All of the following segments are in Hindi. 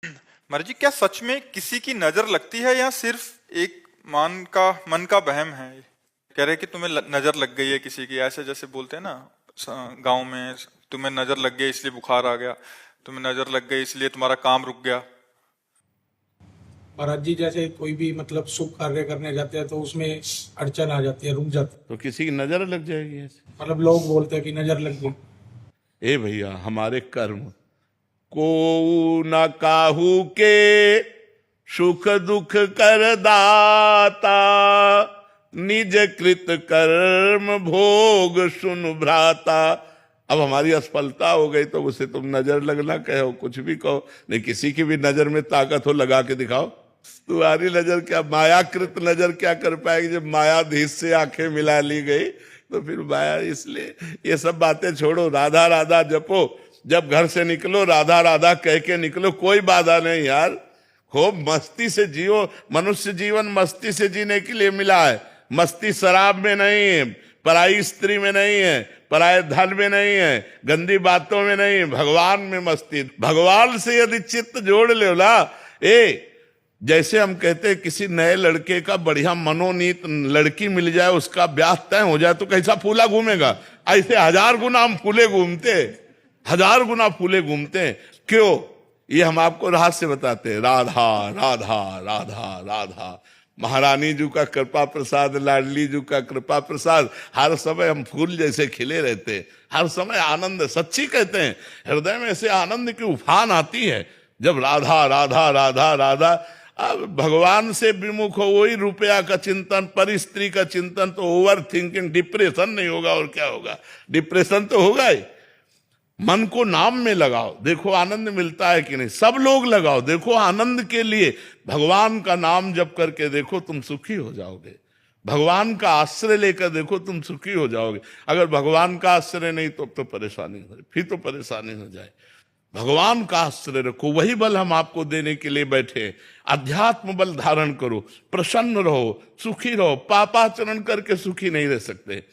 महाराज जी, क्या सच में किसी की नजर लगती है या सिर्फ एक मन का वहम है? कह रहे कि तुम्हें नजर लग गई है किसी की, ऐसे जैसे बोलते हैं ना गांव में, तुम्हें नजर लग गई इसलिए बुखार आ गया, तुम्हें नजर लग गई इसलिए तुम्हारा काम रुक गया। महाराज जी, जैसे कोई भी मतलब शुभ कार्य करने जाते हैं तो उसमें अड़चन आ जाती है, रुक जाती है। तो किसी की नजर लग जाएगी ऐसे? मतलब लोग बोलते हैं कि नजर लग गई। ए भैया, हमारे कर्म को न काहू के सुख दुख कर दाता, निज कृत कर्म भोग सुन भ्राता। अब हमारी असफलता हो गई तो उसे तुम नजर लगना कहो, कुछ भी कहो, नहीं किसी की भी नजर में ताकत हो लगा के दिखाओ। तुम्हारी नजर क्या, मायाकृत नजर क्या कर पाएगी? जब मायाधीश से आंखें मिला ली गई तो फिर माया। इसलिए ये सब बातें छोड़ो, राधा राधा जपो। जब घर से निकलो राधा राधा कह के निकलो, कोई बाधा नहीं यार। खूब मस्ती से जियो। मनुष्य जीवन मस्ती से जीने के लिए मिला है। मस्ती शराब में नहीं है, पराई स्त्री में नहीं है, पराये धन में नहीं है, गंदी बातों में नहीं है, भगवान में मस्ती। भगवान से यदि चित्त जोड़ लो ना, जैसे हम कहते हैं किसी नए लड़के का बढ़िया मनोनीत लड़की मिल जाए, उसका ब्याह तय हो जाए तो कैसा फूला घूमेगा? ऐसे 1000 गुना हम फूले घूमते, 1000 गुना फूले घूमते। क्यों? ये हम आपको रहस्य बताते हैं। राधा राधा राधा राधा, महारानी जी का कृपा प्रसाद, लाडली जी का कृपा प्रसाद, हर समय हम फूल जैसे खिले रहते, हर समय आनंद। सच्ची कहते हैं, हृदय में ऐसे आनंद की उफान आती है जब राधा राधा राधा राधा। अब भगवान से विमुख हो, वही रुपया का चिंतन, पर स्त्री का चिंतन, तो ओवर थिंकिंग, डिप्रेशन नहीं होगा और क्या होगा? डिप्रेशन तो होगा ही। मन को नाम में लगाओ, देखो आनंद मिलता है कि नहीं। सब लोग लगाओ, देखो आनंद के लिए भगवान का नाम जप करके देखो, तुम सुखी हो जाओगे। भगवान का आश्रय लेकर देखो, तुम सुखी हो जाओगे। अगर भगवान का आश्रय नहीं तो परेशानी हो, फिर तो परेशानी हो जाए। भगवान का आश्रय रखो, वही बल हम आपको देने के लिए बैठे। अध्यात्म बल धारण करो, प्रसन्न रहो, सुखी रहो। पापाचरण करके सुखी नहीं रह सकते।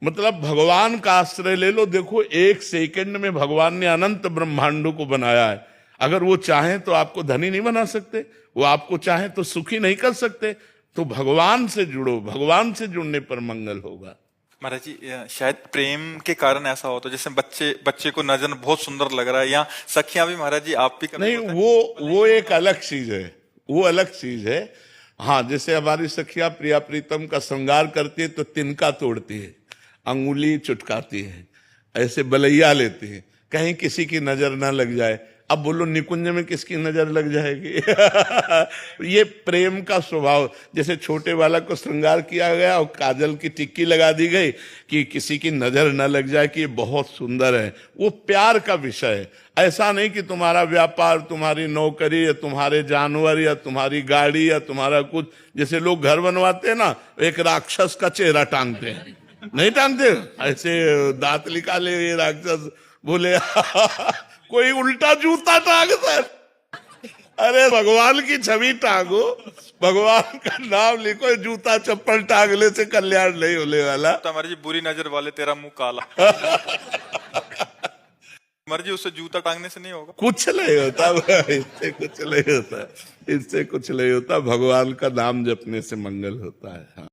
मतलब भगवान का आश्रय ले लो। देखो 1 सेकंड में भगवान ने अनंत ब्रह्मांडों को बनाया है। अगर वो चाहें तो आपको धनी नहीं बना सकते, वो आपको चाहें तो सुखी नहीं कर सकते। तो भगवान से जुड़ो, भगवान से जुड़ने पर मंगल होगा। महाराज जी, शायद प्रेम के कारण ऐसा होता है, जैसे बच्चे को नजर बहुत सुंदर लग रहा है, या सखियां भी महाराज जी आप भी नहीं, वो एक अलग चीज है, वो अलग चीज है। हाँ, जैसे हमारी सखिया प्रिया प्रीतम का श्रृंगार करती है तो तिनका तोड़ती है, अंगुली चुटकाती है, ऐसे बलैया लेती है, कहीं किसी की नजर ना लग जाए। अब बोलो निकुंज में किसकी नजर लग जाएगी? ये प्रेम का स्वभाव। जैसे छोटे वाला को श्रृंगार किया गया और काजल की टिक्की लगा दी गई कि किसी की नजर ना लग जाए कि ये बहुत सुंदर है। वो प्यार का विषय है। ऐसा नहीं कि तुम्हारा व्यापार, तुम्हारी नौकरी या तुम्हारे जानवर या तुम्हारी गाड़ी या तुम्हारा कुछ। जैसे लोग घर बनवाते हैं ना, एक राक्षस का चेहरा टांगते हैं, नहीं टांगते ऐसे दांत निकाले ये राक्षस, बोले कोई उल्टा जूता टांगता है। अरे भगवान की छवि टांगो, भगवान का नाम लिखो, जूता चप्पल टांगने से कल्याण नहीं होने वाला। तो हमारी जी बुरी नजर वाले तेरा मुंह काला। हमारी जी उससे जूता टांगने से नहीं होगा, कुछ नहीं होता, इससे कुछ नहीं होता, इससे कुछ नहीं होता। भगवान का नाम जपने से मंगल होता है। हाँ।